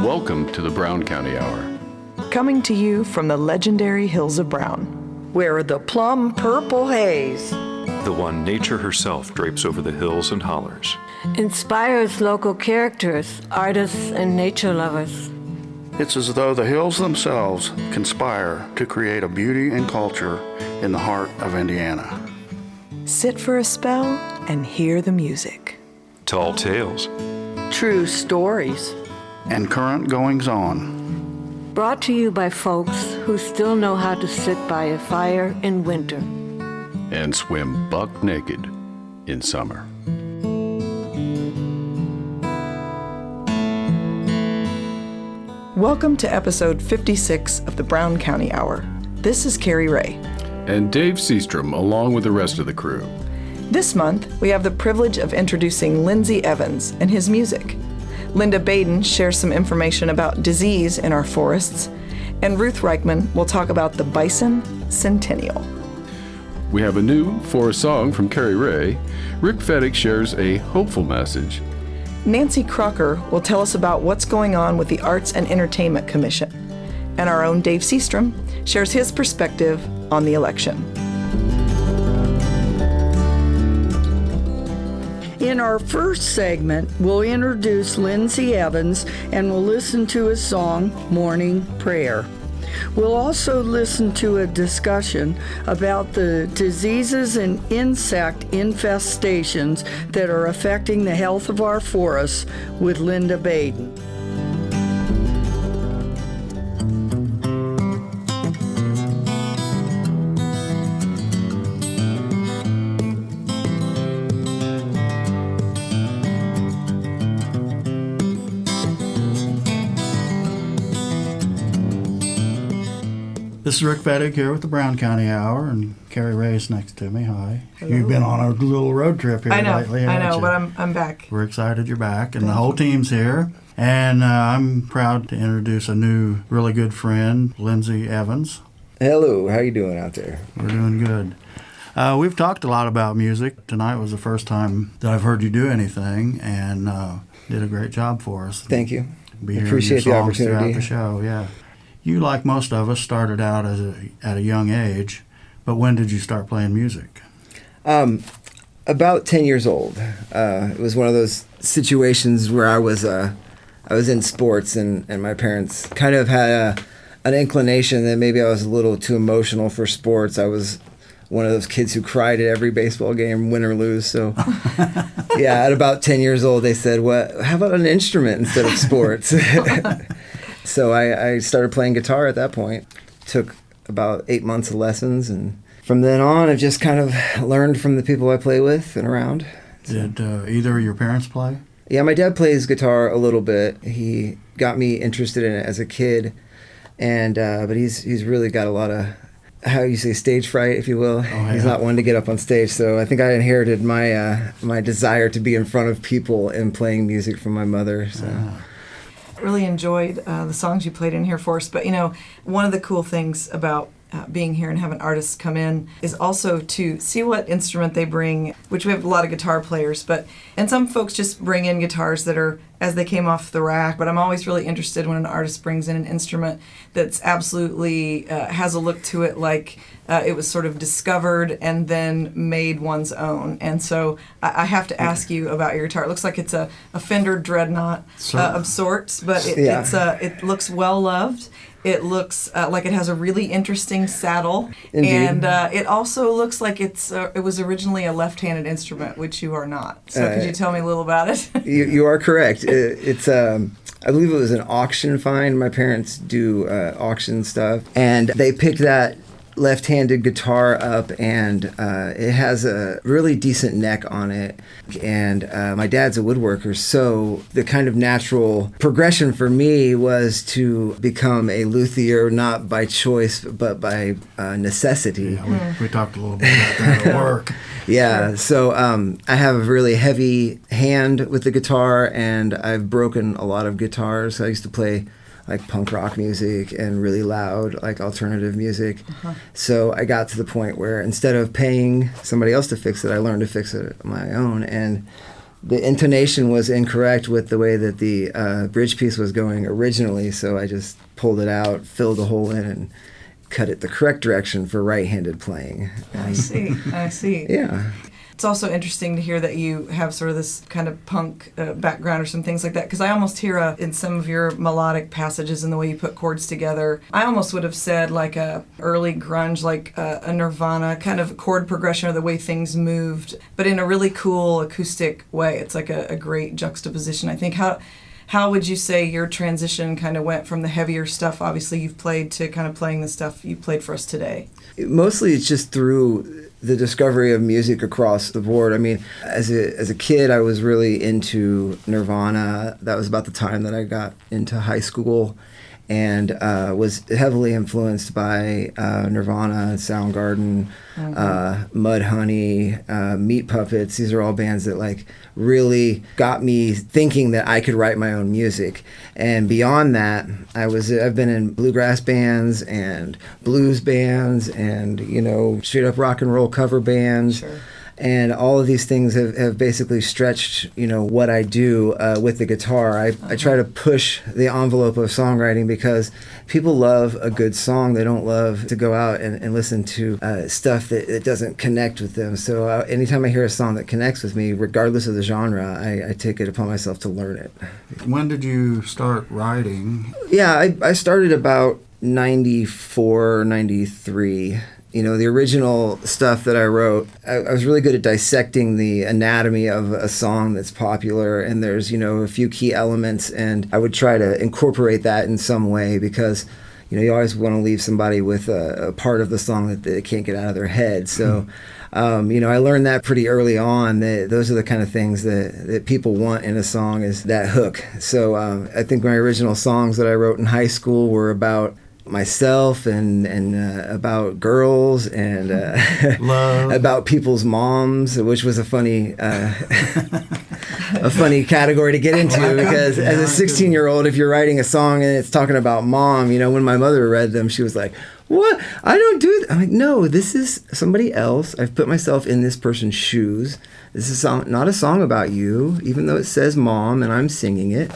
Welcome to the Brown County Hour. Coming to you from the legendary hills of Brown, where the plum purple haze, the one nature herself drapes over the hills and hollers, inspires local characters, artists, and nature lovers. It's as though the hills themselves conspire to create a beauty and culture in the heart of Indiana. Sit for a spell and hear the music. Tall tales, true stories, and current goings-on. Brought to you by folks who still know how to sit by a fire in winter and swim buck naked in summer. Welcome to episode 56 of the Brown County Hour. This is Cari Ray. And Dave Seastrom, along with the rest of the crew. This month, we have the privilege of introducing Lindsay Evans and his music. Linda Baden shares some information about disease in our forests, and Ruth Reichmann will talk about the Bison-Centennial. We have a new forest song from Cari Ray. Rick Fettig shares a hopeful message. Nancy Crocker will tell us about what's going on with the Arts and Entertainment Commission. And our own Dave Seastrom shares his perspective on the election. In our first segment, we'll introduce Lindsay Evans and we'll listen to his song, Morning Prayer. We'll also listen to a discussion about the diseases and insect infestations that are affecting the health of our forests with Linda Baden. This is Rick Fettig here with the Brown County Hour, and Cari Ray is next to me. Hi. Hello. You've been on a little road trip here lately, haven't you? But I'm back. We're excited you're back, and the whole team's here. And I'm proud to introduce a new, really good friend, Lindsay Evans. Hello, how you doing out there? We're doing good. We've talked a lot about music. Tonight was the first time that I've heard you do anything, and did a great job for us. Thank you. Be hearing Appreciate your the songs opportunity. throughout the show, yeah. You, like most of us, started out at a young age, but when did you start playing music? About 10 years old. It was one of those situations where I was in sports, and my parents kind of had an inclination that maybe I was a little too emotional for sports. I was one of those kids who cried at every baseball game, win or lose. So, yeah, at about 10 years old, they said, "Well, how about an instrument instead of sports?" So I started playing guitar at that point. Took about 8 months of lessons, and from then on, I've just kind of learned from the people I play with and around. So. Did either of your parents play? Yeah, my dad plays guitar a little bit. He got me interested in it as a kid, and but he's really got a lot of, how you say, stage fright, if you will. Oh, yeah. He's not one to get up on stage, so I think I inherited my desire to be in front of people and playing music from my mother. So. Really enjoyed the songs you played in here for us, but one of the cool things about being here and having artists come in is also to see what instrument they bring, which we have a lot of guitar players, and some folks just bring in guitars that are as they came off the rack, but I'm always really interested when an artist brings in an instrument that's absolutely has a look to it like it was sort of discovered and then made one's own. And so I have to ask you about your guitar. It looks like it's a Fender Dreadnought of sorts, but it looks well loved. It looks like it has a really interesting saddle. Indeed. And it also looks like it was originally a left-handed instrument, which you are not. So could you tell me a little about it? You are correct. It's I believe it was an auction find. My parents do auction stuff, and they picked that left-handed guitar up, and it has a really decent neck on it, and my dad's a woodworker, so the kind of natural progression for me was to become a luthier, not by choice but by necessity. Yeah, we talked a little bit about that at work. Yeah, so I have a really heavy hand with the guitar, and I've broken a lot of guitars. I used to play like punk rock music and really loud, like alternative music. Uh-huh. So I got to the point where instead of paying somebody else to fix it, I learned to fix it on my own. And the intonation was incorrect with the way that the bridge piece was going originally, so I just pulled it out, filled the hole in, and cut it the correct direction for right-handed playing. I see. Yeah. It's also interesting to hear that you have sort of this kind of punk background or some things like that, because I almost hear in some of your melodic passages and the way you put chords together, I almost would have said like a early grunge, like a Nirvana kind of chord progression or the way things moved, but in a really cool acoustic way. It's like a great juxtaposition, I think. How would you say your transition kind of went from the heavier stuff, obviously you've played, to kind of playing the stuff you played for us today? Mostly it's just through the discovery of music across the board. I mean, as a kid, I was really into Nirvana. That was about the time that I got into high school, and was heavily influenced by Nirvana, Soundgarden, Mudhoney, Meat Puppets. These are all bands that like really got me thinking that I could write my own music. And beyond that, I've been in bluegrass bands and blues bands and, you know, straight up rock and roll cover bands. Sure. And all of these things have basically stretched, you know, what I do with the guitar. I try to push the envelope of songwriting because people love a good song. They don't love to go out and listen to stuff that doesn't connect with them. So anytime I hear a song that connects with me, regardless of the genre, I take it upon myself to learn it. When did you start writing? Yeah, I started about 94, 93. You know, the original stuff that I wrote, I was really good at dissecting the anatomy of a song that's popular, and there's, you know, a few key elements, and I would try to incorporate that in some way because, you know, you always want to leave somebody with a part of the song that they can't get out of their head. So, you know, I learned that pretty early on, that those are the kind of things that people want in a song, is that hook. So I think my original songs that I wrote in high school were about myself and about girls and about people's moms, which was a funny category to get into because as a 16-year-old, if you're writing a song and it's talking about mom, you know, when my mother read them, she was like, "What? I don't do that." I'm like, "No, this is somebody else. I've put myself in this person's shoes. This is not a song about you, even though it says mom and I'm singing it."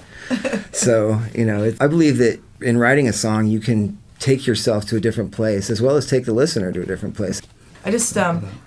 So, you know, I believe that in writing a song, you can take yourself to a different place as well as take the listener to a different place. I just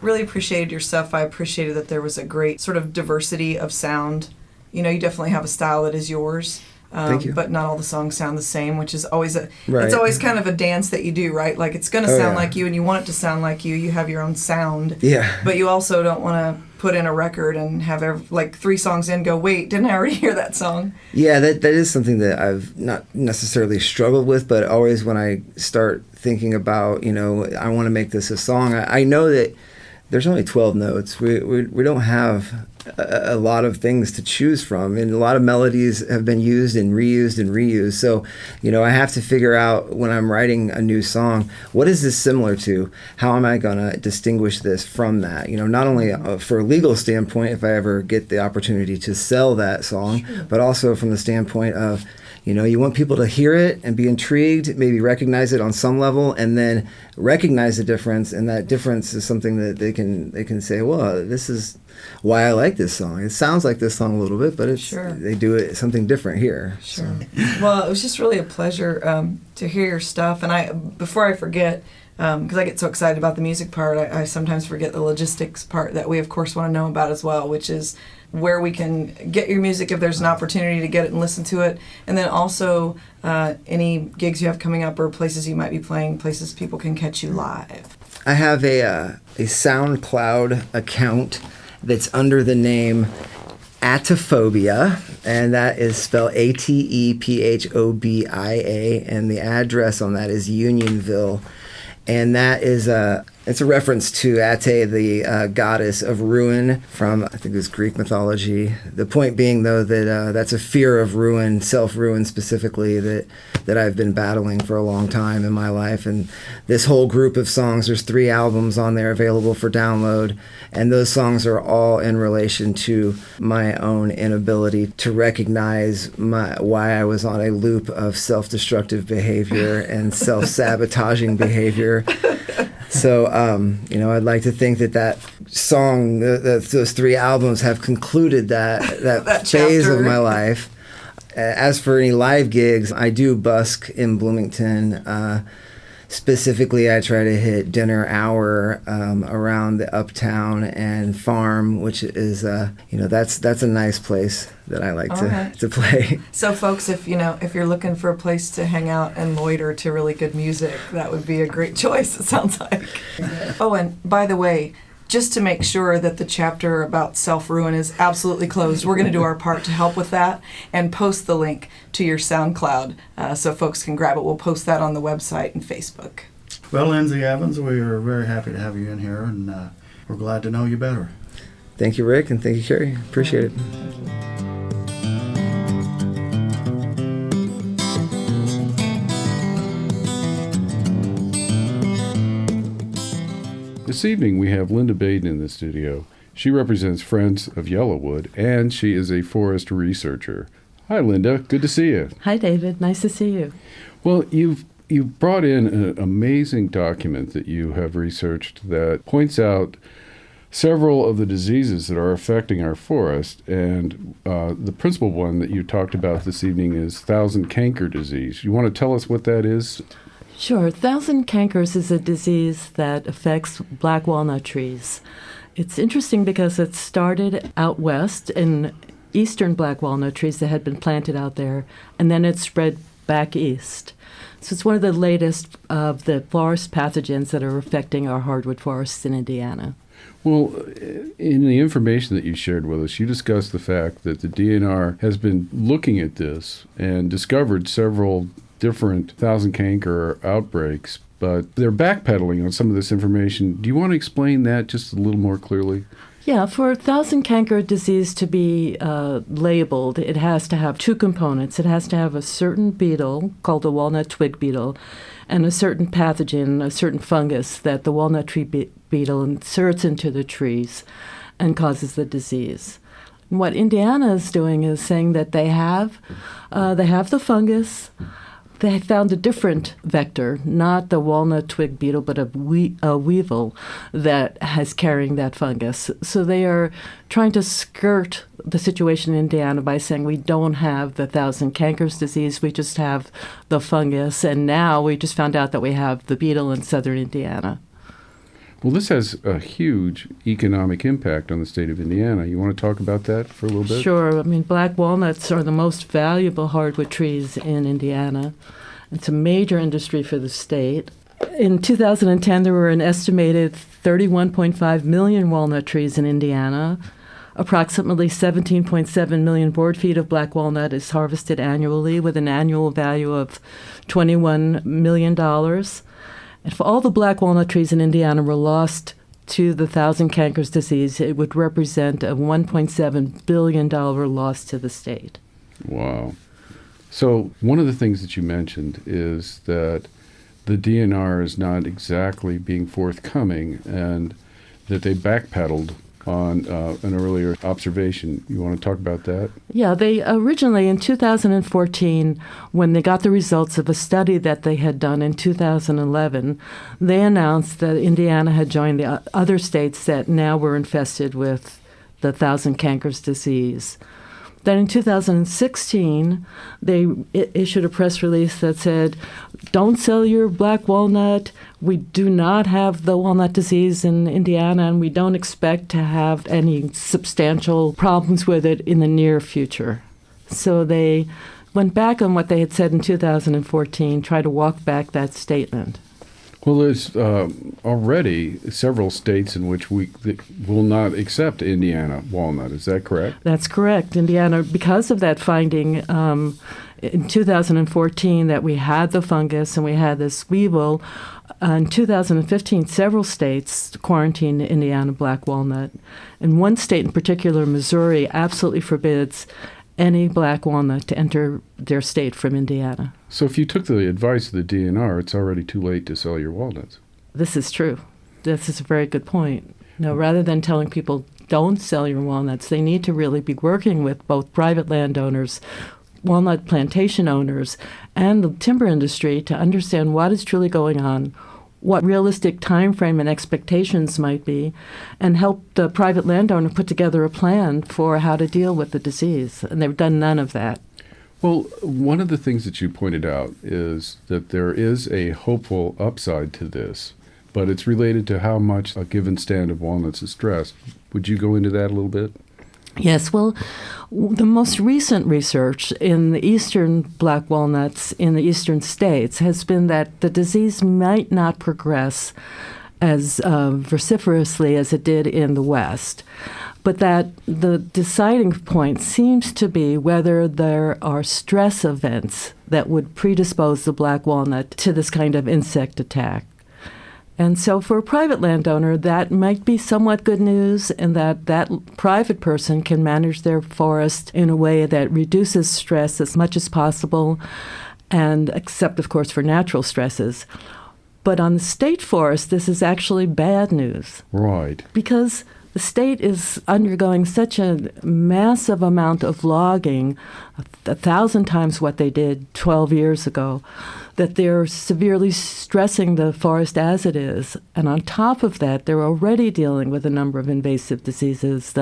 really appreciated your stuff. I appreciated that there was a great sort of diversity of sound. You know, you definitely have a style that is yours. Thank you. But not all the songs sound the same, which is always Right. It's always kind of a dance that you do, right? Like it's going to sound like you and you want it to sound like you. You have your own sound. Yeah. But you also don't want to put in a record and have like 3 songs in go, wait, didn't I already hear that song? Yeah, that is something that I've not necessarily struggled with, but always when I start thinking about, you know, I want to make this a song, I know that there's only 12 notes. We don't have a lot of things to choose from, and a lot of melodies have been used and reused. So, you know, I have to figure out when I'm writing a new song, what is this similar to? How am I going to distinguish this from that? You know, not only for a legal standpoint, if I ever get the opportunity to sell that song, but also from the standpoint of, you know, you want people to hear it and be intrigued, maybe recognize it on some level, and then recognize the difference. And that difference is something that they can say, well, this is why I like this song. It sounds like this song a little bit, but it's they do it something different here. Sure. So. Well, it was just really a pleasure to hear your stuff. And before I forget, because I get so excited about the music part, I sometimes forget the logistics part that we, of course, want to know about as well, which is where we can get your music if there's an opportunity to get it and listen to it. And then also any gigs you have coming up or places you might be playing, places people can catch you live. I have a SoundCloud account that's under the name Atophobia, and that is spelled AtephobiA, and the address on that is Unionville. And that is it's a reference to Ate, the goddess of ruin from, I think it was Greek mythology. The point being, though, that that's a fear of ruin, self-ruin specifically, that I've been battling for a long time in my life. And this whole group of songs, there's 3 albums on there available for download, and those songs are all in relation to my own inability to recognize why I was on a loop of self-destructive behavior and self-sabotaging behavior. So, I'd like to think that song, those 3 albums have concluded that phase of my life. As for any live gigs, I do busk in Bloomington. Specifically, I try to hit dinner hour around the Uptown and Farm, which is, that's a nice place that I like to play. So, folks, if you're looking for a place to hang out and loiter to really good music, that would be a great choice. It sounds like. Oh, and by the way, just to make sure that the chapter about self-ruin is absolutely closed, we're going to do our part to help with that and post the link to your SoundCloud so folks can grab it. We'll post that on the website and Facebook. Well, Lindsay Evans, we are very happy to have you in here, and we're glad to know you better. Thank you, Rick, and thank you, Cari. Appreciate it. This evening we have Linda Baden in the studio. She represents Friends of Yellowwood, and she is a forest researcher. Hi, Linda. Good to see you. Hi, David. Nice to see you. Well, you've brought in an amazing document that you have researched that points out several of the diseases that are affecting our forest, and the principal one that you talked about this evening is thousand canker disease. You want to tell us what that is? Sure. Thousand cankers is a disease that affects black walnut trees. It's interesting because it started out west in eastern black walnut trees that had been planted out there, and then it spread back east. So it's one of the latest of the forest pathogens that are affecting our hardwood forests in Indiana. Well, in the information that you shared with us, you discussed the fact that the DNR has been looking at this and discovered several different thousand canker outbreaks, but they're backpedaling on some of this information. Do you want to explain that just a little more clearly? Yeah, for thousand canker disease to be labeled, it has to have 2 components. It has to have a certain beetle called the walnut twig beetle and a certain pathogen, a certain fungus that the walnut tree beetle inserts into the trees and causes the disease. And what Indiana is doing is saying that they have the fungus. They found a different vector, not the walnut twig beetle, but a weevil that is carrying that fungus. So they are trying to skirt the situation in Indiana by saying we don't have the thousand cankers disease, we just have the fungus. And now we just found out that we have the beetle in southern Indiana. Well, this has a huge economic impact on the state of Indiana. You want to talk about that for a little bit? Sure. I mean, black walnuts are the most valuable hardwood trees in Indiana. It's a major industry for the state. In 2010, there were an estimated 31.5 million walnut trees in Indiana. Approximately 17.7 million board feet of black walnut is harvested annually with an annual value of $21 million. If all the black walnut trees in Indiana were lost to the thousand cankers disease, it would represent a $1.7 billion loss to the state. Wow. So one of the things that you mentioned is that the DNR is not exactly being forthcoming and that they backpedaled on an earlier observation. You want to talk about that? Yeah, they originally, in 2014, when they got the results of a study that they had done in 2011, they announced that Indiana had joined the other states that now were infested with the thousand cankers disease. Then in 2016, they issued a press release that said, don't sell your black walnut. We do not have the walnut disease in Indiana, and we don't expect to have any substantial problems with it in the near future. So they went back on what they had said in 2014, tried to walk back that statement. Well, there's already several states in which we will not accept Indiana walnut. Is that correct? That's correct. Indiana, because of that finding in 2014 that we had the fungus and we had this weevil, in 2015, several states quarantined Indiana black walnut. And one state in particular, Missouri, absolutely forbids any black walnut to enter their state from Indiana. So if you took the advice of the DNR, it's already too late to sell your walnuts. This is true. This is a very good point. No, rather than telling people don't sell your walnuts, they need to really be working with both private landowners, walnut plantation owners, and the timber industry to understand what is truly going on, what realistic time frame and expectations might be, and help the private landowner put together a plan for how to deal with the disease. And they've done none of that. Well, one of the things that you pointed out is that there is a hopeful upside to this, but it's related to how much a given stand of walnuts is stressed. Would you go into that a little bit? Yes, well, the most recent research in the eastern black walnuts in the eastern states has been that the disease might not progress as vociferously as it did in the West, but that the deciding point seems to be whether there are stress events that would predispose the black walnut to this kind of insect attack. And so for a private landowner, that might be somewhat good news in that that private person can manage their forest in a way that reduces stress as much as possible, and except, of course, for natural stresses. But on the state forest, this is actually bad news. Right. Because the state is undergoing such a massive amount of logging, 1,000 times what they did 12 years ago, that they're severely stressing the forest as it is. And on top of that, they're already dealing with a number of invasive diseases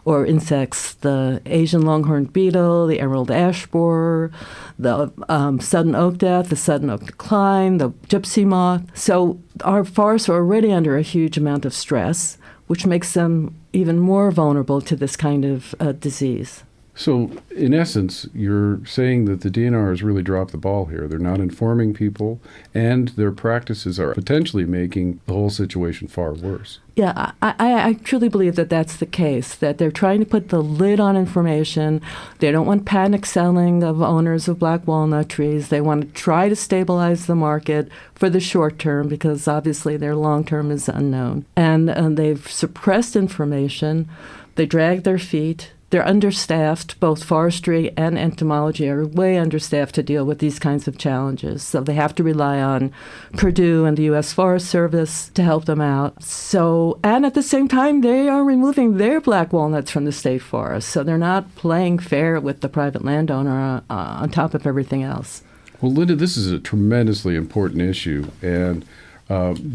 or insects, the Asian longhorn beetle, the emerald ash borer, the sudden oak death, the sudden oak decline, the gypsy moth. So our forests are already under a huge amount of stress, which makes them even more vulnerable to this kind of disease. So, in essence, you're saying that the DNR has really dropped the ball here. They're not informing people, and their practices are potentially making the whole situation far worse. Yeah, I truly believe that that's the case, that they're trying to put the lid on information. They don't want panic selling of owners of black walnut trees. They want to try to stabilize the market for the short term, because obviously their long term is unknown. And they've suppressed information. They drag their feet. They're understaffed. Both forestry and entomology are way understaffed to deal with these kinds of challenges. So they have to rely on Purdue and the U.S. Forest Service to help them out. So, and at the same time, they are removing their black walnuts from the state forest. So they're not playing fair with the private landowner on top of everything else. Well, Linda, this is a tremendously important issue, and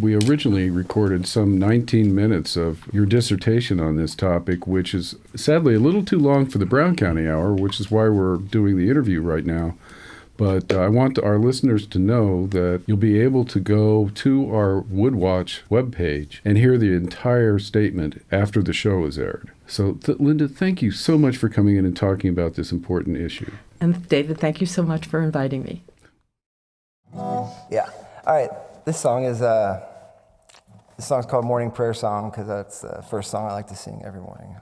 we originally recorded some 19 minutes of your dissertation on this topic, which is sadly a little too long for the Brown County Hour, which is why we're doing the interview right now. But I want our listeners to know that you'll be able to go to our Woodwatch webpage and hear the entire statement after the show is aired. So, Linda, thank you so much for coming in and talking about this important issue. And David, thank you so much for inviting me. Yeah. All right. This song's called Morning Prayer Song because that's the first song I like to sing every morning.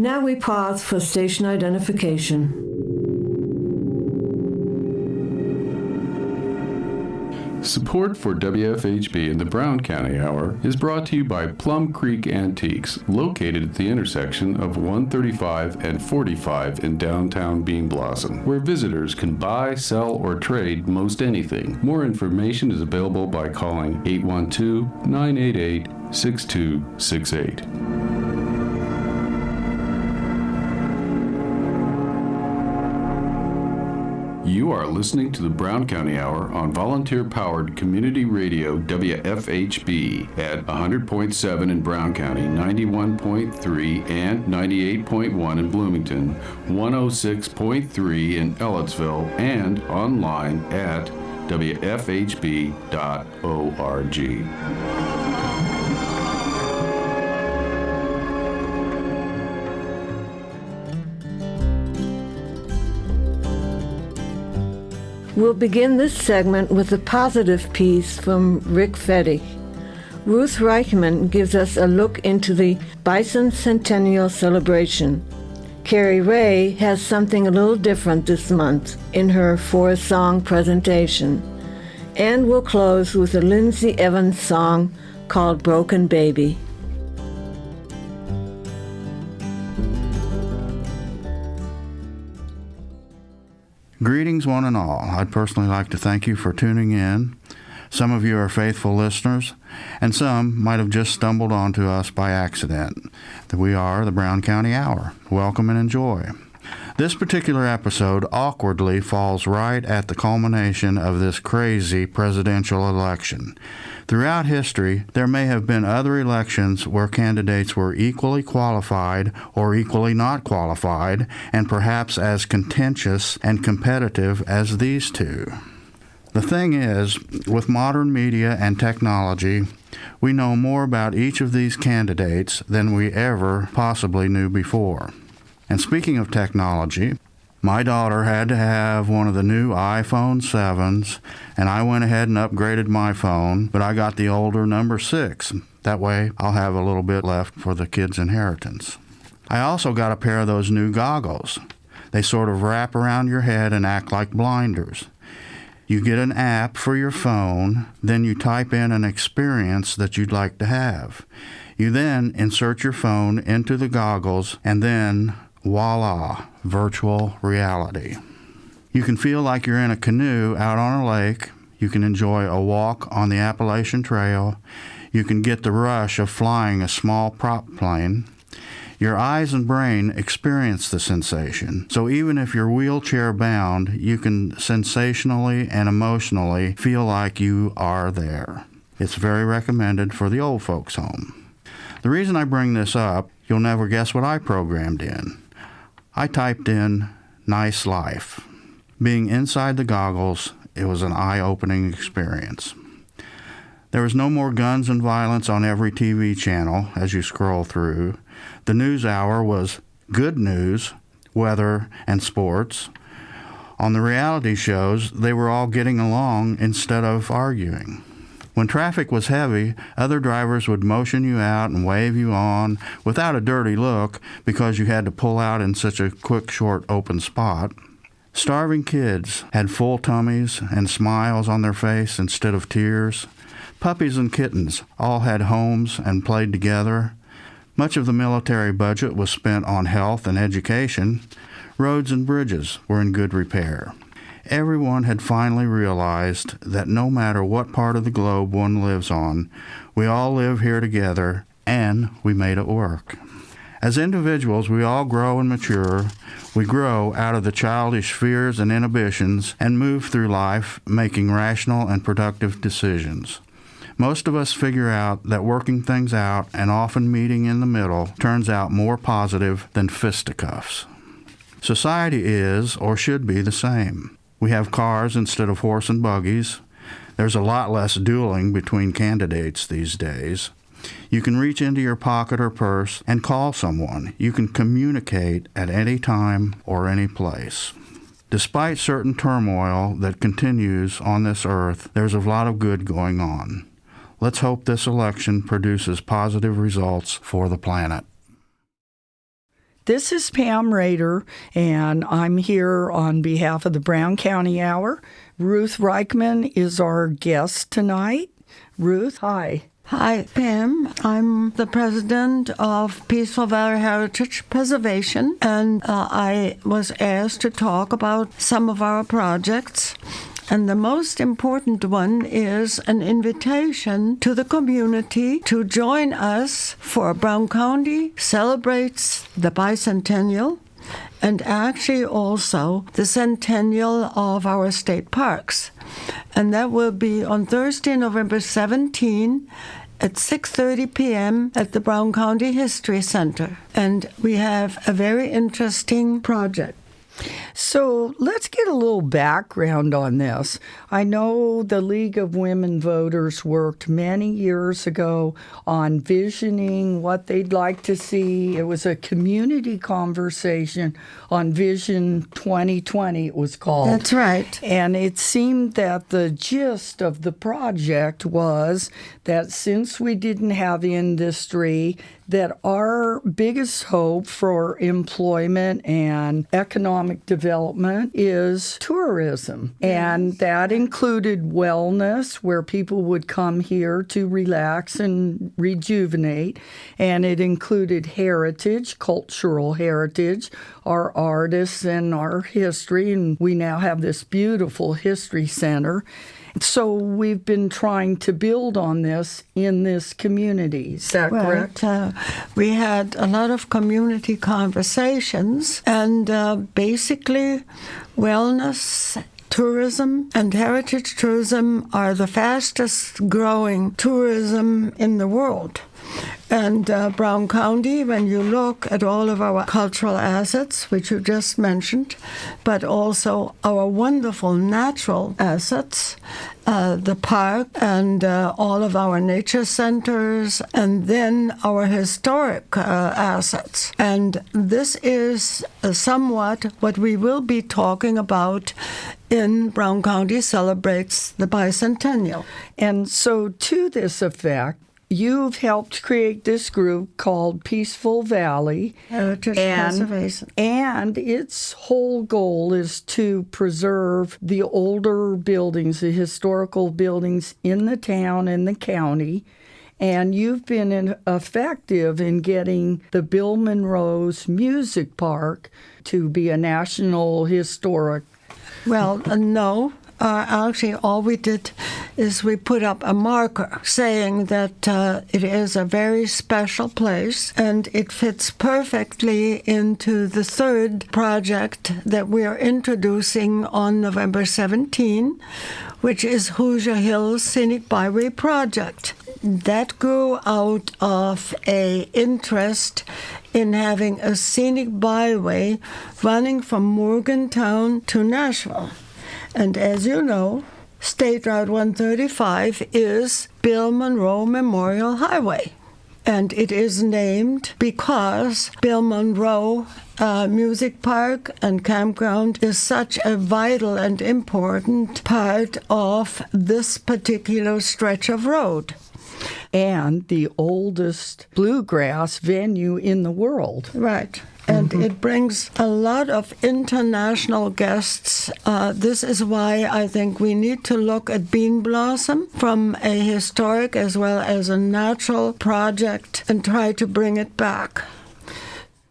Now we pause for station identification. Support for WFHB and the Brown County Hour is brought to you by Plum Creek Antiques, located at the intersection of 135 and 45 in downtown Bean Blossom, where visitors can buy, sell, or trade most anything. More information is available by calling 812-988-6268. You are listening to the Brown County Hour on volunteer-powered community radio WFHB at 100.7 in Brown County, 91.3 and 98.1 in Bloomington, 106.3 in Ellettsville, and online at wfhb.org. We'll begin this segment with a positive piece from Rick Fettig. Ruth Reichmann gives us a look into the Bison-Centennial celebration. Cari Ray has something a little different this month in her four-song presentation. And we'll close with a Lindsay Evans song called Broken Baby. Greetings, one and all. I'd personally like to thank you for tuning in. Some of you are faithful listeners, and some might have just stumbled onto us by accident. We are the Brown County Hour. Welcome and enjoy. This particular episode awkwardly falls right at the culmination of this crazy presidential election. Throughout history, there may have been other elections where candidates were equally qualified or equally not qualified, and perhaps as contentious and competitive as these two. The thing is, with modern media and technology, we know more about each of these candidates than we ever possibly knew before. And speaking of technology, my daughter had to have one of the new iPhone 7s, and I went ahead and upgraded my phone, but I got the older number 6. That way, I'll have a little bit left for the kids' inheritance. I also got a pair of those new goggles. They sort of wrap around your head and act like blinders. You get an app for your phone, then you type in an experience that you'd like to have. You then insert your phone into the goggles, and then voila, virtual reality. You can feel like you're in a canoe out on a lake. You can enjoy a walk on the Appalachian Trail. You can get the rush of flying a small prop plane. Your eyes and brain experience the sensation. So even if you're wheelchair bound, you can sensationally and emotionally feel like you are there. It's very recommended for the old folks' home. The reason I bring this up, you'll never guess what I programmed in. I typed in nice life. Being inside the goggles, it was an eye-opening experience. There was no more guns and violence on every TV channel as you scroll through. The news hour was good news, weather, and sports. On the reality shows, they were all getting along instead of arguing. When traffic was heavy, other drivers would motion you out and wave you on without a dirty look because you had to pull out in such a quick, short, open spot. Starving kids had full tummies and smiles on their face instead of tears. Puppies and kittens all had homes and played together. Much of the military budget was spent on health and education. Roads and bridges were in good repair. Everyone had finally realized that no matter what part of the globe one lives on, we all live here together, and we made it work. As individuals, we all grow and mature. We grow out of the childish fears and inhibitions and move through life making rational and productive decisions. Most of us figure out that working things out and often meeting in the middle turns out more positive than fisticuffs. Society is, or should be, the same. We have cars instead of horse and buggies. There's a lot less dueling between candidates these days. You can reach into your pocket or purse and call someone. You can communicate at any time or any place. Despite certain turmoil that continues on this earth, there's a lot of good going on. Let's hope this election produces positive results for the planet. This is Pam Rader, and I'm here on behalf of the Brown County Hour. Ruth Reichmann is our guest tonight. Ruth, hi. Hi, Pam. I'm the president of Peaceful Valley Heritage Preservation, and I was asked to talk about some of our projects. And the most important one is an invitation to the community to join us for Brown County celebrates the Bison-Centennial and actually also the centennial of our state parks. And that will be on Thursday, November 17 at 6:30 p.m. at the Brown County History Center. And we have a very interesting project. So let's get a little background on this. I know the League of Women Voters worked many years ago on visioning what they'd like to see. It was a community conversation on Vision 2020, it was called. That's right. And it seemed that the gist of the project was that since we didn't have industry, that our biggest hope for employment and economic development is tourism. Yes. And that included wellness, where people would come here to relax and rejuvenate. And it included heritage, cultural heritage, our artists and our history. And we now have this beautiful history center. So we've been trying to build on this in this community. Is that correct? We had a lot of community conversations, and basically wellness, tourism, and heritage tourism are the fastest growing tourism in the world. And Brown County, when you look at all of our cultural assets, which you just mentioned, but also our wonderful natural assets, the park and all of our nature centers, and then our historic assets. And this is somewhat what we will be talking about in Brown County Celebrates the Bicentennial. And so to this effect, you've helped create this group called Peaceful Valley Heritage Preservation. And its whole goal is to preserve the older buildings, the historical buildings in the town and the county. And you've been effective in getting the Bill Monroe's Music Park to be a national historic. Well, no. Actually, all we did is we put up a marker saying that it is a very special place, and it fits perfectly into the third project that we are introducing on November 17, which is Hoosier Hills Scenic Byway Project. That grew out of an interest in having a scenic byway running from Morgantown to Nashville. And as you know, State Route 135 is Bill Monroe Memorial Highway. And it is named because Bill Monroe Music Park and Campground is such a vital and important part of this particular stretch of road. And the oldest bluegrass venue in the world. Right. And it brings a lot of international guests. This is why I think we need to look at Bean Blossom from a historic as well as a natural project and try to bring it back.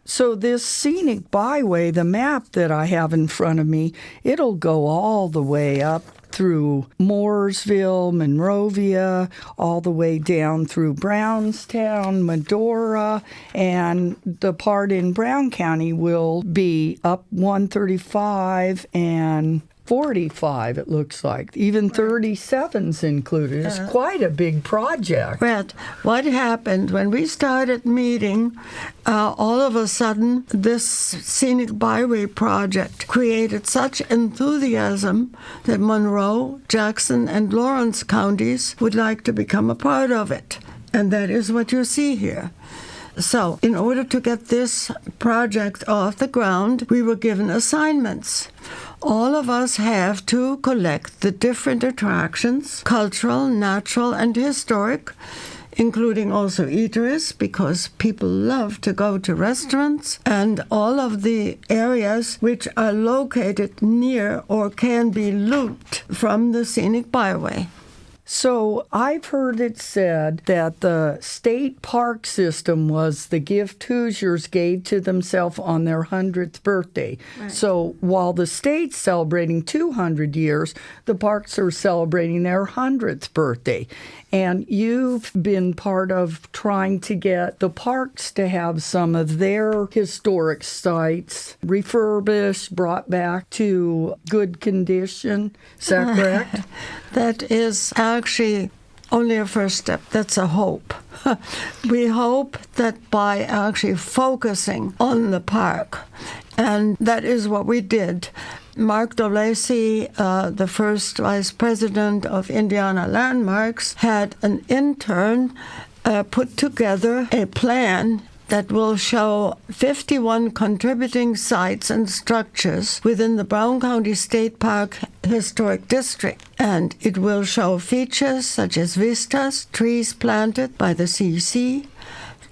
So this scenic byway, the map that I have in front of me, it'll go all the way up through Mooresville, Monrovia, all the way down through Brownstown, Medora, and the part in Brown County will be up 135 and 45, it looks like. Even 37's included. It's quite a big project. Right. What happened when we started meeting, all of a sudden, this scenic byway project created such enthusiasm that Monroe, Jackson, and Lawrence counties would like to become a part of it. And that is what you see here. So, in order to get this project off the ground, we were given assignments. All of us have to collect the different attractions, cultural, natural, and historic, including also eateries, because people love to go to restaurants, and all of the areas which are located near or can be looped from the scenic byway. So I've heard it said that the state park system was the gift Hoosiers gave to themselves on their 100th birthday. Right. So while the state's celebrating 200 years, the parks are celebrating their 100th birthday. And you've been part of trying to get the parks to have some of their historic sites refurbished, brought back to good condition. Is that correct? That is actually only a first step. That's a hope. We hope that by actually focusing on the park, and that is what we did. Mark DeLacy, the first vice president of Indiana Landmarks, had an intern put together a plan that will show 51 contributing sites and structures within the Brown County State Park Historic District. And it will show features such as vistas, trees planted by the CC,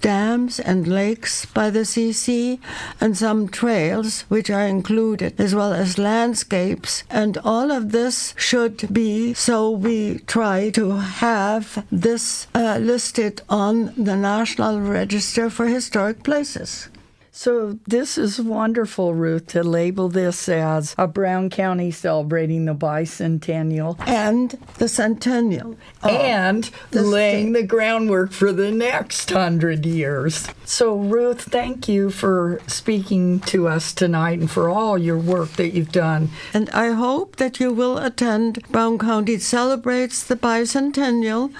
dams and lakes by the CC, and some trails which are included, as well as landscapes. And all of this should be, so we try to have this listed on the National Register for Historic Places. So this is wonderful, Ruth, to label this as a Brown County celebrating the Bison-Centennial. And the Centennial. And laying the groundwork for the next 100 years. So, Ruth, thank you for speaking to us tonight and for all your work that you've done. And I hope that you will attend Brown County Celebrates the Bison-Centennial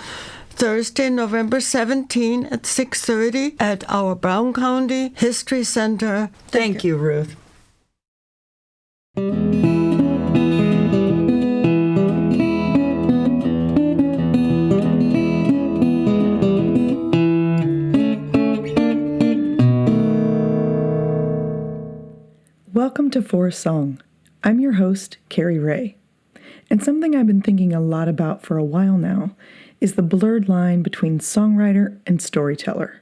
Thursday, November 17 at 6:30 at our Brown County History Center. Thank you, Ruth. Welcome to For a Song. I'm your host, Cari Ray. And something I've been thinking a lot about for a while now is the blurred line between songwriter and storyteller.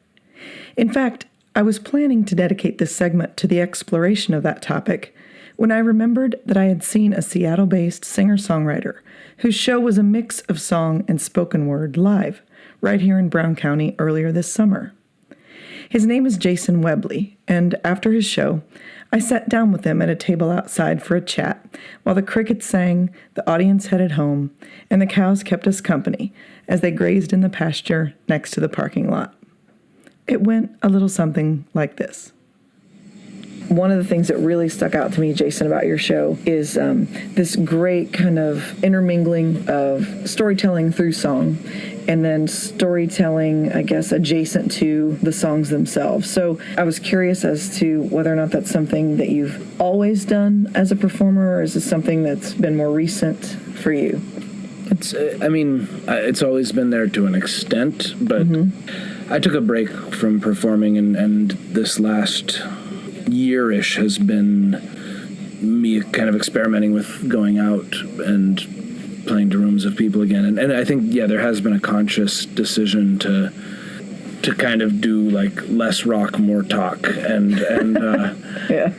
In fact, I was planning to dedicate this segment to the exploration of that topic when I remembered that I had seen a Seattle-based singer-songwriter whose show was a mix of song and spoken word live right here in Brown County earlier this summer. His name is Jason Webley, and after his show, I sat down with him at a table outside for a chat while the crickets sang, the audience headed home, and the cows kept us company as they grazed in the pasture next to the parking lot. It went a little something like this. One of the things that really stuck out to me, Jason, about your show is this great kind of intermingling of storytelling through song and then storytelling, I guess, adjacent to the songs themselves. So I was curious as to whether or not that's something that you've always done as a performer, or is this something that's been more recent for you? It's always been there to an extent, but I took a break from performing, and this last year-ish has been me kind of experimenting with going out and playing to rooms of people again. And I think, there has been a conscious decision to kind of do like less rock, more talk, and yeah,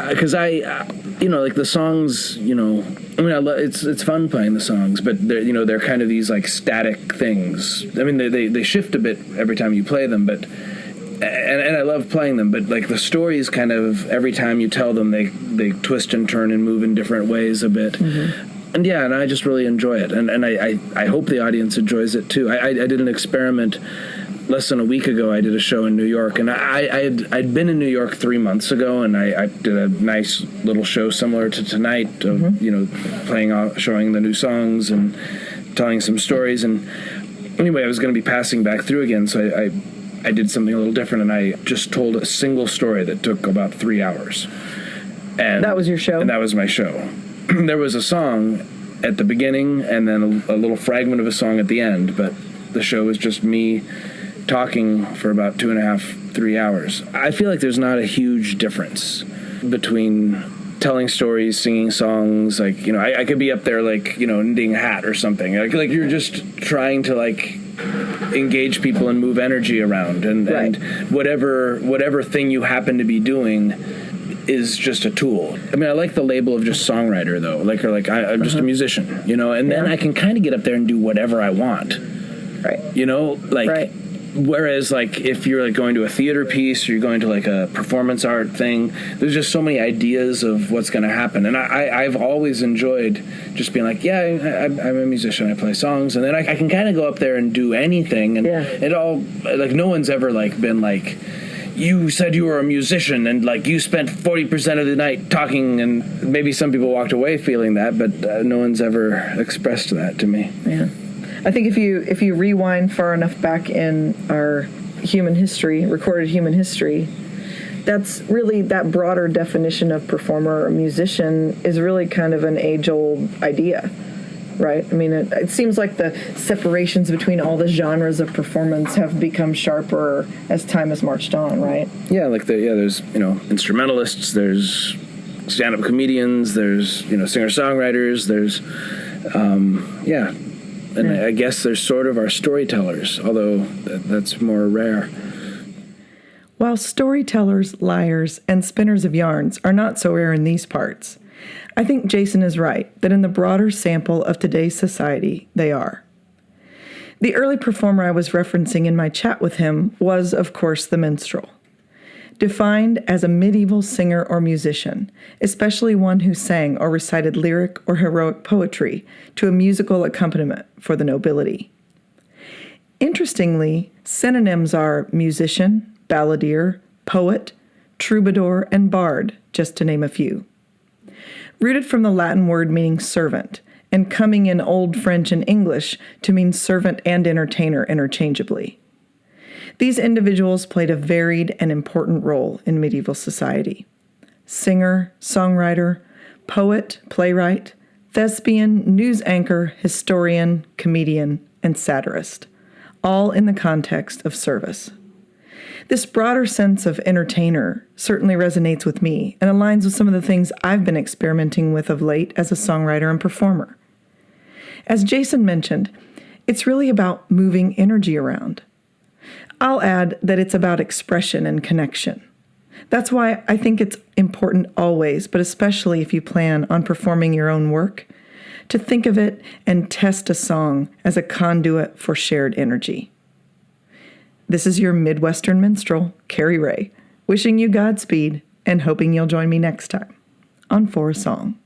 because like the songs, it's fun playing the songs, but they're kind of these like static things. I mean, they shift a bit every time you play them, but and I love playing them, but like the stories kind of every time you tell them, they twist and turn and move in different ways a bit. And and I just really enjoy it, and I hope the audience enjoys it too. I did an experiment less than a week ago. I did a show in New York, and I'd been in New York 3 months ago, and I did a nice little show similar to tonight of showing the new songs and telling some stories. And anyway, I was going to be passing back through again, so I did something a little different, and I just told a single story that took about 3 hours. And that was your show? And that was my show. There was a song at the beginning and then a little fragment of a song at the end, but the show was just me talking for about 2.5, 3 hours. I feel like there's not a huge difference between telling stories, singing songs. Like, I could be up there like, knitting a hat or something. Like you're just trying to like engage people and move energy around, and whatever thing you happen to be doing is just a tool. I mean, I like the label of just songwriter though, I'm just a musician, you know, and then I can kind of get up there and do whatever I want, right? You know, whereas like if you're like going to a theater piece or you're going to like a performance art thing, there's just so many ideas of what's going to happen, and I've always enjoyed just being like, I'm a musician, I play songs, and then I can kind of go up there and do anything, and it all, like, no one's ever like been like, you said you were a musician and like you spent 40% of the night talking, and maybe some people walked away feeling that, but no one's ever expressed that to me. Yeah. I think if you rewind far enough back in our human history, recorded human history, that's really, that broader definition of performer or musician is really kind of an age-old idea, right? I mean, it seems like the separations between all the genres of performance have become sharper as time has marched on, right? Yeah, there's, you know, instrumentalists, there's stand-up comedians, there's, you know, singer-songwriters, there's, and I guess there's sort of our storytellers, although that's more rare. While storytellers, liars, and spinners of yarns are not so rare in these parts, I think Jason is right that in the broader sample of today's society, they are. The early performer I was referencing in my chat with him was, of course, the minstrel. Defined as a medieval singer or musician, especially one who sang or recited lyric or heroic poetry to a musical accompaniment for the nobility. Interestingly, synonyms are musician, balladeer, poet, troubadour, and bard, just to name a few. Rooted from the Latin word meaning servant, and coming in Old French and English to mean servant and entertainer interchangeably. These individuals played a varied and important role in medieval society. Singer, songwriter, poet, playwright, thespian, news anchor, historian, comedian, and satirist, all in the context of service. This broader sense of entertainer certainly resonates with me and aligns with some of the things I've been experimenting with of late as a songwriter and performer. As Jason mentioned, it's really about moving energy around. I'll add that it's about expression and connection. That's why I think it's important always, but especially if you plan on performing your own work, to think of it and test a song as a conduit for shared energy. This is your Midwestern minstrel, Cari Ray, wishing you Godspeed and hoping you'll join me next time on For a Song.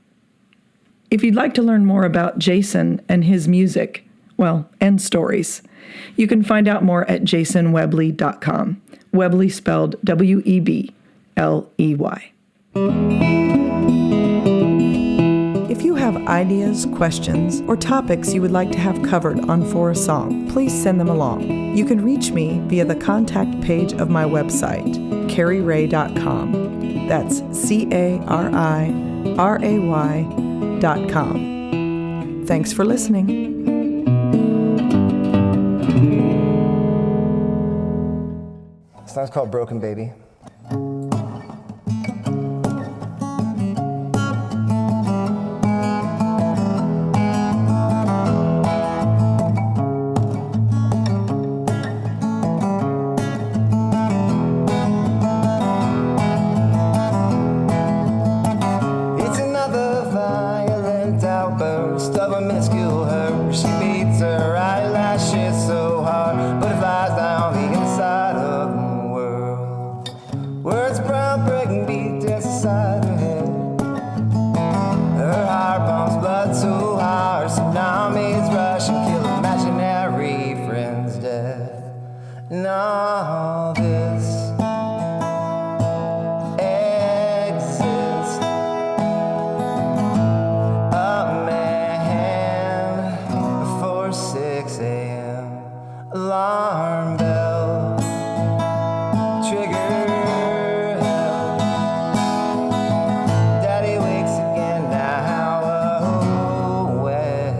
If you'd like to learn more about Jason and his music, and stories, you can find out more at jasonwebley.com. Webley spelled Webley. If you have ideas, questions, or topics you would like to have covered on For a Song, please send them along. You can reach me via the contact page of my website, cariray.com. That's CARIRAY.com. Thanks for listening. The song's called Broken Baby. It's another violent outburst of a minuscule hurt. She beats her eyelashes so hard, but it flies down the inside of the world. Words brown, breaking beat dance inside her head. Her heart pumps blood so hard, tsunamis rush and kill imaginary friends dead. And all this exists. A man before 6 a.m. Alarm bell, trigger hell. Daddy wakes again now, oh well.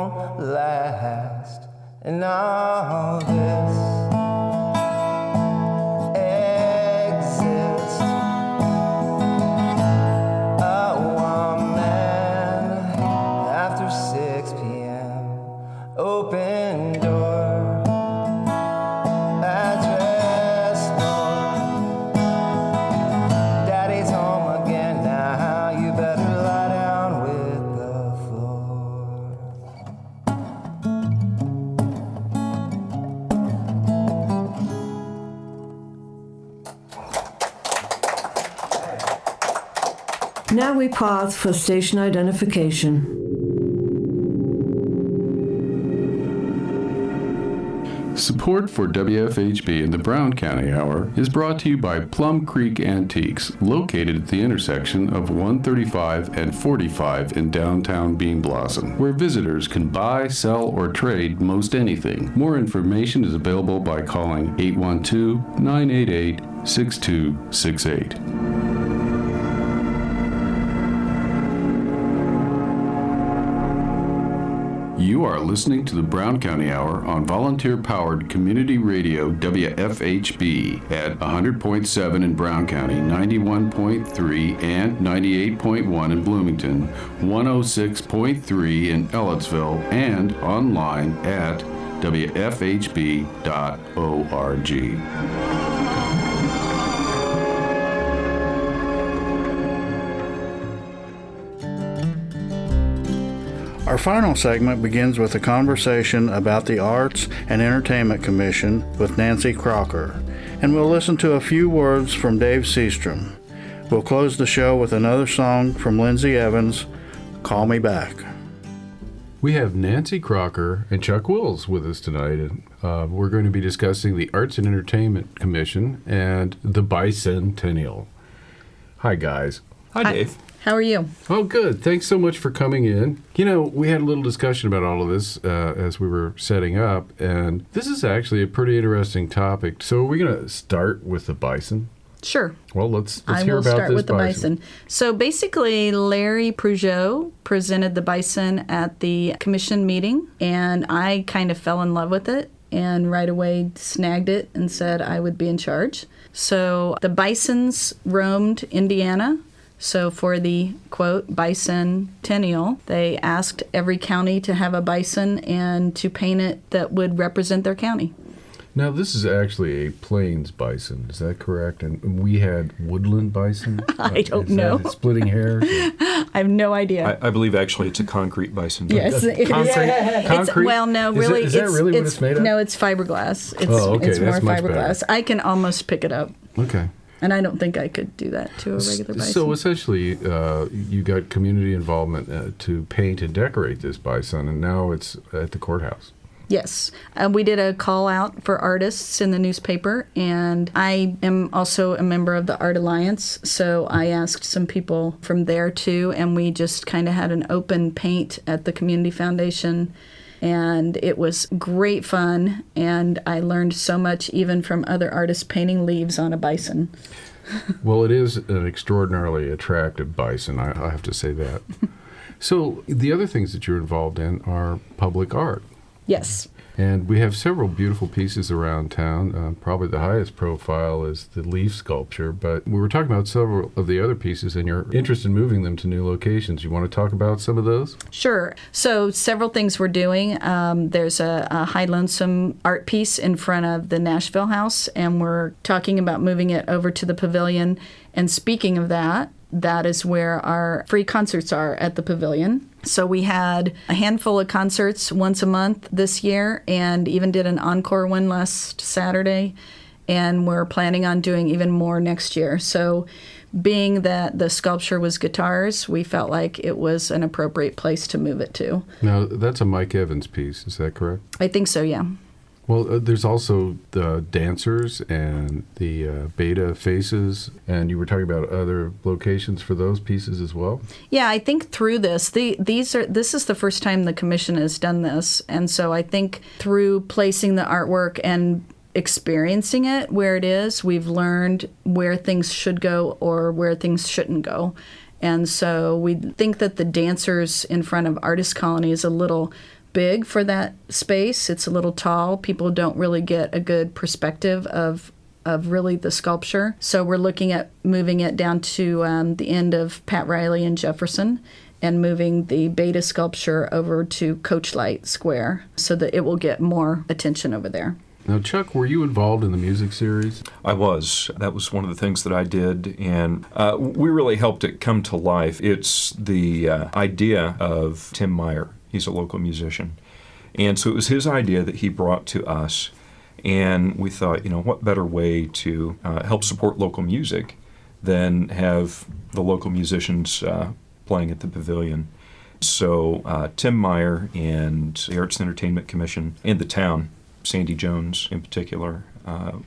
won't last. And all this exists. A woman after 6 p.m. Open door, address known. Daddy's home again now. You better lie down with the floor. Now we pause for station identification. Support for WFHB and the Brown County Hour is brought to you by Plum Creek Antiques, located at the intersection of 135 and 45 in downtown Bean Blossom, where visitors can buy, sell, or trade most anything. More information is available by calling 812-988-6268. You are listening to the Brown County Hour on volunteer-powered community radio WFHB at 100.7 in Brown County, 91.3 and 98.1 in Bloomington, 106.3 in Ellettsville, and online at wfhb.org. Our final segment begins with a conversation about the Arts and Entertainment Commission with Nancy Crocker, and we'll listen to a few words from Dave Seastrom. We'll close the show with another song from Lindsay Evans, Call Me Back. We have Nancy Crocker and Chuck Wills with us tonight, and we're going to be discussing the Arts and Entertainment Commission and the Bison-Centennial. Hi, guys. Hi, Dave. How are you? Oh, good. Thanks so much for coming in. You know, we had a little discussion about all of this as we were setting up, and this is actually a pretty interesting topic. So are we going to start with the bison? Sure. Well, let's hear about this bison. I will start with the bison. So basically, Larry Peugeot presented the bison at the commission meeting, and I kind of fell in love with it and right away snagged it and said I would be in charge. So the bisons roamed Indiana. So for the, quote, Bison-Centennial, they asked every county to have a bison and to paint it that would represent their county. Now, this is actually a plains bison. Is that correct? And we had woodland bison? I don't know. Splitting hairs? I have no idea. I believe actually it's a concrete bison. Yes. Concrete? Well, no, really. Is that really what it's made of? No, it's fiberglass. It's that's more much fiberglass. better. I can almost pick it up. Okay. And I don't think I could do that to a regular bison. So essentially, you got community involvement to paint and decorate this bison, and now it's at the courthouse. Yes. We did a call out for artists in the newspaper, and I am also a member of the Art Alliance, so I asked some people from there too, and we just kind of had an open paint at the Community Foundation. And it was great fun, and I learned so much even from other artists painting leaves on a bison. Well, it is an extraordinarily attractive bison, I have to say that. So the other things that you're involved in are public art. Yes. And we have several beautiful pieces around town. Probably the highest profile is the leaf sculpture, but we were talking about several of the other pieces, and you're interested in moving them to new locations. You want to talk about some of those? Sure. So several things we're doing. There's a High Lonesome art piece in front of the Nashville House, and we're talking about moving it over to the pavilion. And speaking of that, that is where our free concerts are, at the pavilion. So we had a handful of concerts once a month this year, and even did an encore one last Saturday, and we're planning on doing even more next year. So being that the sculpture was guitars, we felt like it was an appropriate place to move it to. Now, that's a Mike Evans piece, is that correct? I think so, yeah. Well, there's also the dancers and the beta faces, and you were talking about other locations for those pieces as well? Yeah, I think through this, this is the first time the commission has done this, and so I think through placing the artwork and experiencing it where it is, we've learned where things should go or where things shouldn't go. And so we think that the dancers in front of Artist Colony is a little big for that space. It's a little tall. People don't really get a good perspective of really the sculpture. So we're looking at moving it down to the end of Pat Riley and Jefferson and moving the Beta sculpture over to Coachlight Square so that it will get more attention over there. Now, Chuck, were you involved in the music series? I was. That was one of the things that I did, and we really helped it come to life. It's the idea of Tim Meyer. He's a local musician. And so it was his idea that he brought to us, and we thought, what better way to help support local music than have the local musicians playing at the pavilion. So Tim Meyer and the Arts Entertainment Commission and the town, Sandy Jones in particular,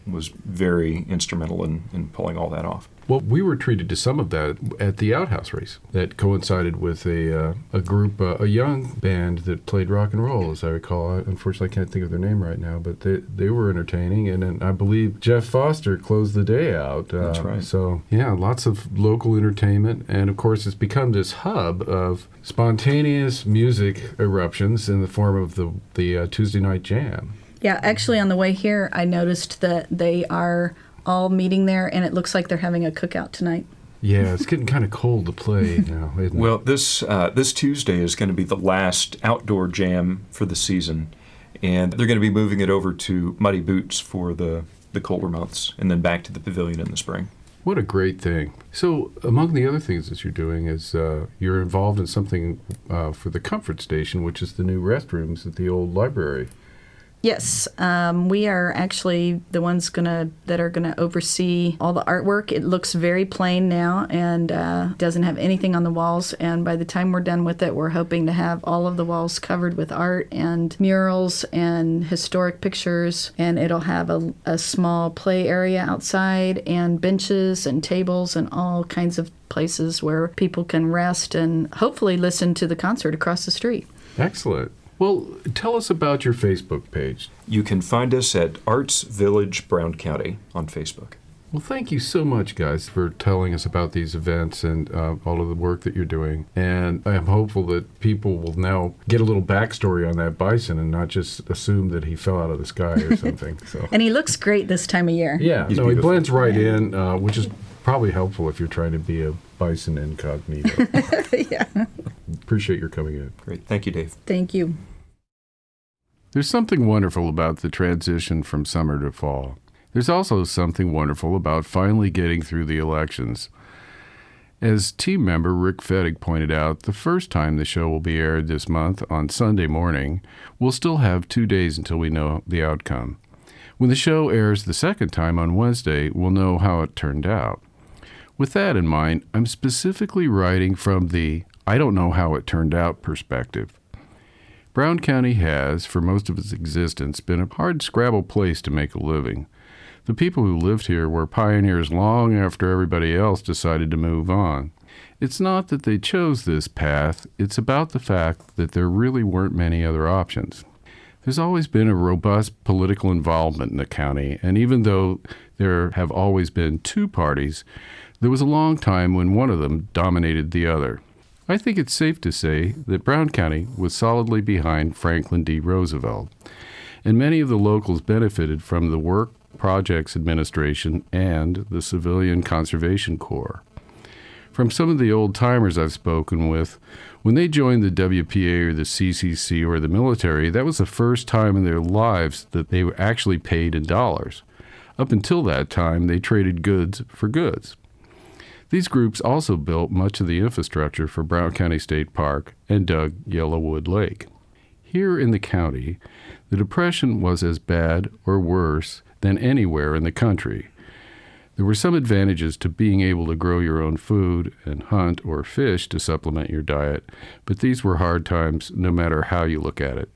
was very instrumental in pulling all that off. Well, we were treated to some of that at the Outhouse race that coincided with a group, a young band that played rock and roll, as I recall. Unfortunately, I can't think of their name right now, but they were entertaining, and then I believe Jeff Foster closed the day out. That's right. So, yeah, lots of local entertainment, and of course it's become this hub of spontaneous music eruptions in the form of the Tuesday night jam. Yeah, actually on the way here, I noticed that they are all meeting there, and it looks like they're having a cookout tonight. Yeah, it's getting kind of cold to play now, isn't it? Well, this Tuesday is going to be the last outdoor jam for the season, and they're going to be moving it over to Muddy Boots for the colder months, and then back to the pavilion in the spring. What a great thing. So among the other things that you're doing is you're involved in something for the Comfort Station, which is the new restrooms at the old library. Yes, we are actually the ones that are gonna oversee all the artwork. It looks very plain now and doesn't have anything on the walls. And by the time we're done with it, we're hoping to have all of the walls covered with art and murals and historic pictures. And it'll have a small play area outside and benches and tables and all kinds of places where people can rest and hopefully listen to the concert across the street. Excellent. Well, tell us about your Facebook page. You can find us at Arts Village Brown County on Facebook. Well, thank you so much, guys, for telling us about these events and all of the work that you're doing. And I am hopeful that people will now get a little backstory on that bison and not just assume that he fell out of the sky or something. So. And he looks great this time of year. Yeah, he blends right in, which is probably helpful if you're trying to be a bison incognito. Yeah. Appreciate your coming in. Great. Thank you, Dave. Thank you. There's something wonderful about the transition from summer to fall. There's also something wonderful about finally getting through the elections. As team member Rick Fettig pointed out, the first time the show will be aired this month on Sunday morning, we'll still have 2 days until we know the outcome. When the show airs the second time on Wednesday, we'll know how it turned out. With that in mind, I'm specifically writing from the I don't know how it turned out perspective. Brown County has, for most of its existence, been a hard-scrabble place to make a living. The people who lived here were pioneers long after everybody else decided to move on. It's not that they chose this path, it's about the fact that there really weren't many other options. There's always been a robust political involvement in the county, and even though there have always been two parties, there was a long time when one of them dominated the other. I think it's safe to say that Brown County was solidly behind Franklin D. Roosevelt, and many of the locals benefited from the Work Projects Administration and the Civilian Conservation Corps. From some of the old-timers I've spoken with, when they joined the WPA or the CCC or the military, that was the first time in their lives that they were actually paid in dollars. Up until that time, they traded goods for goods. These groups also built much of the infrastructure for Brown County State Park and dug Yellowwood Lake. Here in the county, the Depression was as bad or worse than anywhere in the country. There were some advantages to being able to grow your own food and hunt or fish to supplement your diet, but these were hard times no matter how you look at it.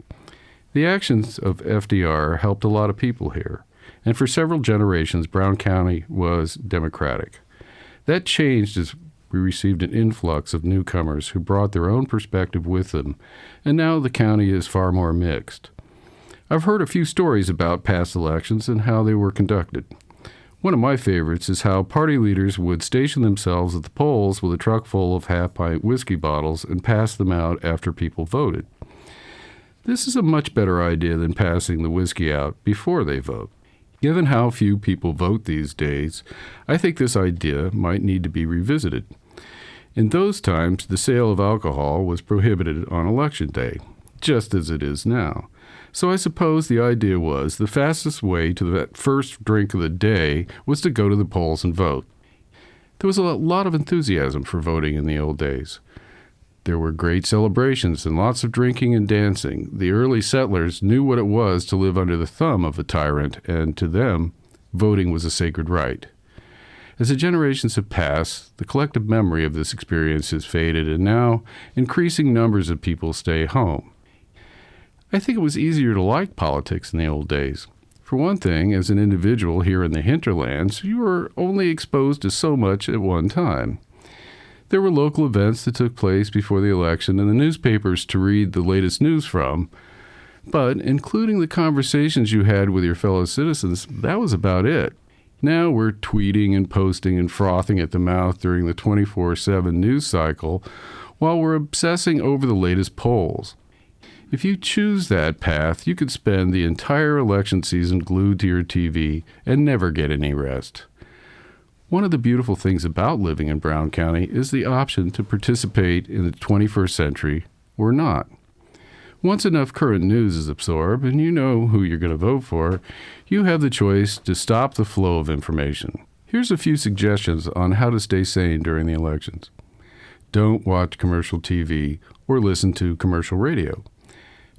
The actions of FDR helped a lot of people here, and for several generations, Brown County was Democratic. That changed as we received an influx of newcomers who brought their own perspective with them, and now the county is far more mixed. I've heard a few stories about past elections and how they were conducted. One of my favorites is how party leaders would station themselves at the polls with a truck full of half-pint whiskey bottles and pass them out after people voted. This is a much better idea than passing the whiskey out before they vote. Given how few people vote these days, I think this idea might need to be revisited. In those times, the sale of alcohol was prohibited on Election Day, just as it is now. So I suppose the idea was the fastest way to that first drink of the day was to go to the polls and vote. There was a lot of enthusiasm for voting in the old days. There were great celebrations and lots of drinking and dancing. The early settlers knew what it was to live under the thumb of a tyrant, and to them, voting was a sacred right. As the generations have passed, the collective memory of this experience has faded, and now increasing numbers of people stay home. I think it was easier to like politics in the old days. For one thing, as an individual here in the hinterlands, you were only exposed to so much at one time. There were local events that took place before the election and the newspapers to read the latest news from. But including the conversations you had with your fellow citizens, that was about it. Now we're tweeting and posting and frothing at the mouth during the 24/7 news cycle while we're obsessing over the latest polls. If you choose that path, you could spend the entire election season glued to your TV and never get any rest. One of the beautiful things about living in Brown County is the option to participate in the 21st century or not. Once enough current news is absorbed and you know who you're going to vote for, you have the choice to stop the flow of information. Here's a few suggestions on how to stay sane during the elections. Don't watch commercial TV or listen to commercial radio.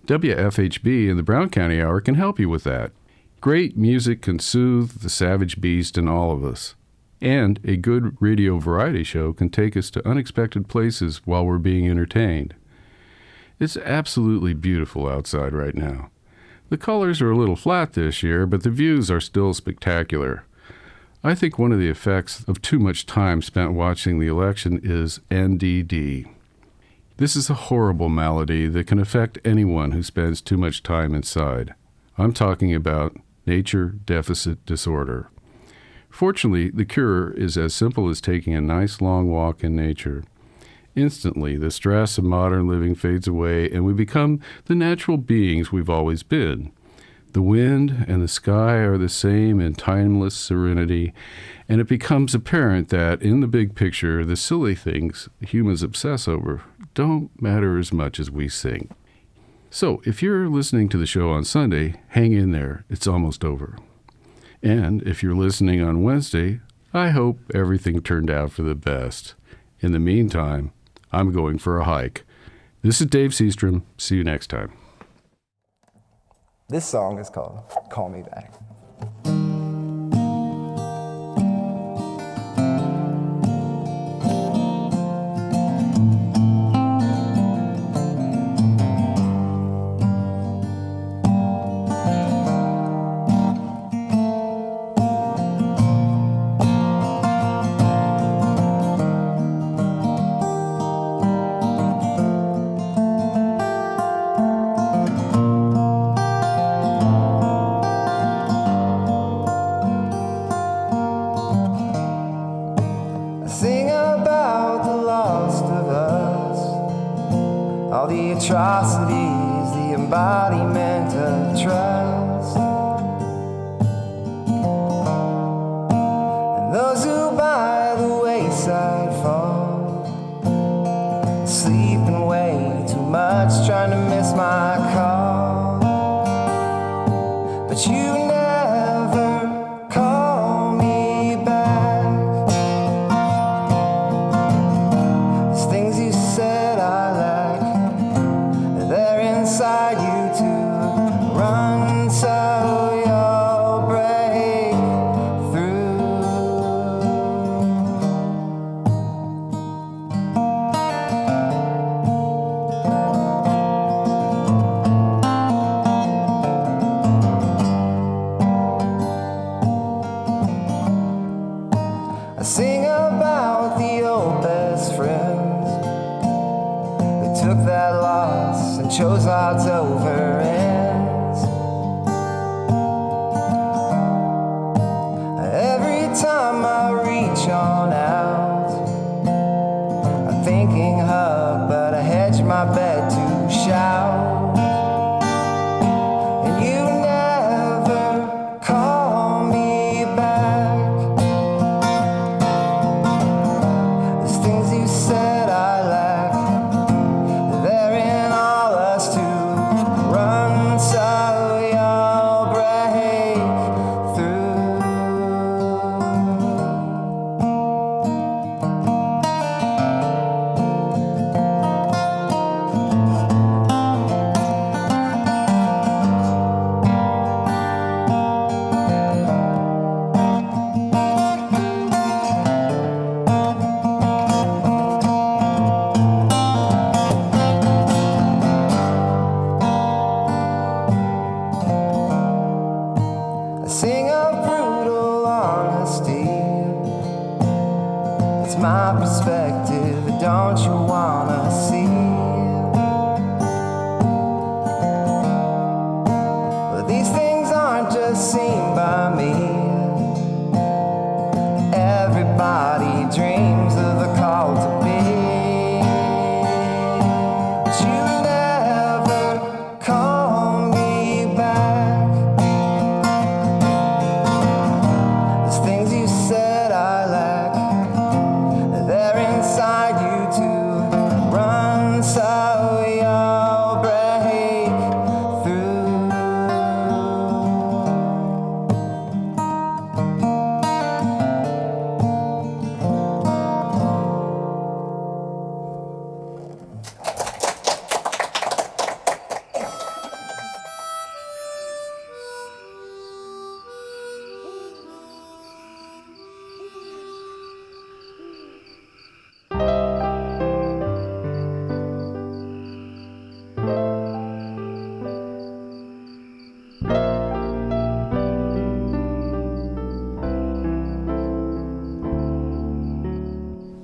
WFHB and the Brown County Hour can help you with that. Great music can soothe the savage beast in all of us. And a good radio variety show can take us to unexpected places while we're being entertained. It's absolutely beautiful outside right now. The colors are a little flat this year, but the views are still spectacular. I think one of the effects of too much time spent watching the election is NDD. This is a horrible malady that can affect anyone who spends too much time inside. I'm talking about nature deficit disorder. Fortunately, the cure is as simple as taking a nice long walk in nature. Instantly, the stress of modern living fades away and we become the natural beings we've always been. The wind and the sky are the same in timeless serenity, and it becomes apparent that, in the big picture, the silly things humans obsess over don't matter as much as we think. So, if you're listening to the show on Sunday, hang in there. It's almost over. And if you're listening on Wednesday, I hope everything turned out for the best. In the meantime, I'm going for a hike. This is Dave Seastrom. See you next time. This song is called Call Me Back. Atrocities, the embodiment of trust. And those who by the wayside fall, sleeping way too much, trying to miss my call. But you never call me back. There's things you said I lack, inside you to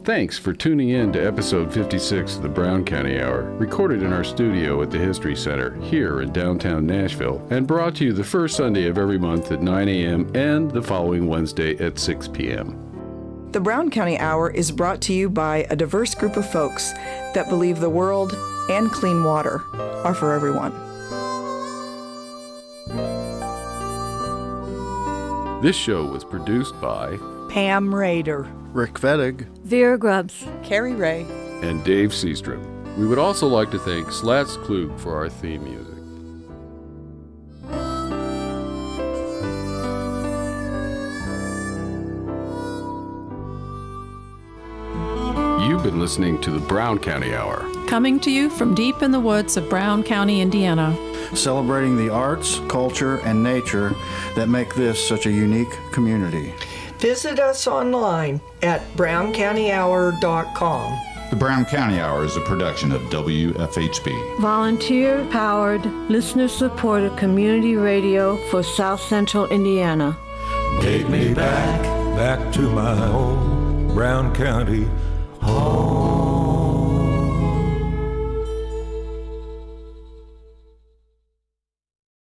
Thanks for tuning in to episode 56 of the Brown County Hour, recorded in our studio at the History Center here in downtown Nashville, and brought to you the first Sunday of every month at 9 a.m. and the following Wednesday at 6 p.m. The Brown County Hour is brought to you by a diverse group of folks that believe the world and clean water are for everyone. This show was produced by Pam Rader, Rick Fettig, Vera Grubbs, Cari Ray, and Dave Seastrom. We would also like to thank Slats Klug for our theme music. You've been listening to the Brown County Hour. Coming to you from deep in the woods of Brown County, Indiana. celebrating the arts, culture, and nature that make this such a unique community. Visit us online at browncountyhour.com. The Brown County Hour is a production of WFHB. Volunteer-powered, listener-supported community radio for South Central Indiana. Take me back to my old Brown County home.